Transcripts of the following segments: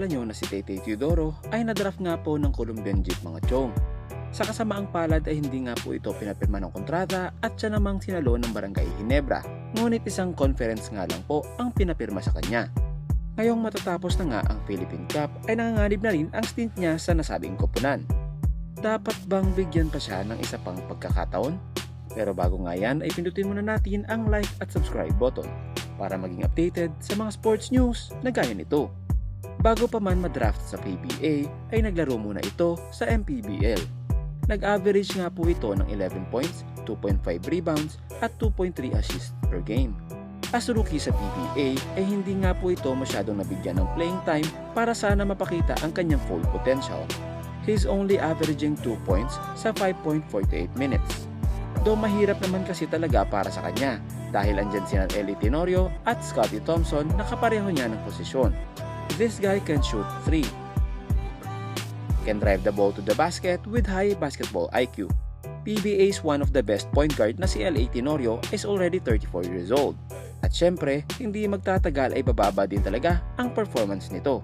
kilala nyo na si Tay-Tay Teodoro ay nadraft nga po ng Colombian Jeep mga chong. Sa kasamaang palad ay hindi nga po ito pinapirma ng kontrata at siya namang sinalo ng Barangay Ginebra, ngunit isang conference nga lang po ang pinapirma sa kanya. Ngayong matatapos na nga ang Philippine Cup ay nanganganib na rin ang stint niya sa nasabing koponan. Dapat bang bigyan pa siya ng isa pang pagkakataon? Pero bago nga yan ay pindutin muna natin ang like at subscribe button para maging updated sa mga sports news na gaya nito. Bago pa man madraft sa PBA ay naglaro muna ito sa MPBL. Nag-average nga po ito ng 11 points, 2.5 rebounds at 2.3 assists per game. As rookie sa PBA ay hindi nga po ito masyadong nabigyan ng playing time para sana mapakita ang kanyang full potential. He's only averaging 2 points sa 5.48 minutes. Though mahirap naman kasi talaga para sa kanya dahil andyan sina Eli Tenorio at Scottie Thompson na kapareho niya ng posisyon. This guy can shoot 3. Can drive the ball to the basket with high basketball IQ. PBA's one of the best point guard na si Eli Tenorio is already 34 years old. At syempre, hindi magtatagal ay bababa din talaga ang performance nito.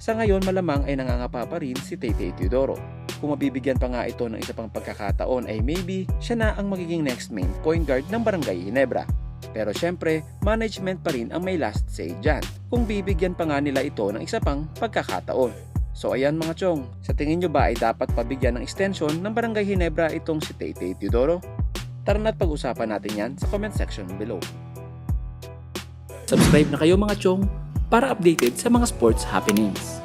Sa ngayon malamang ay nangangapa pa rin si Tay-Tay Teodoro. Kung mabibigyan pa nga ito ng isa pang pagkakataon ay maybe siya na ang magiging next main point guard ng Barangay Ginebra. Pero syempre, management pa rin ang may last say dyan kung bibigyan pa nga nila ito ng isa pang pagkakataon. So ayan mga chong, sa tingin nyo ba ay dapat pabigyan ng extension ng Barangay Ginebra itong si Tay-Tay Teodoro? Tara na't pag-usapan natin yan sa comment section below. Subscribe na kayo mga chong para updated sa mga sports happenings.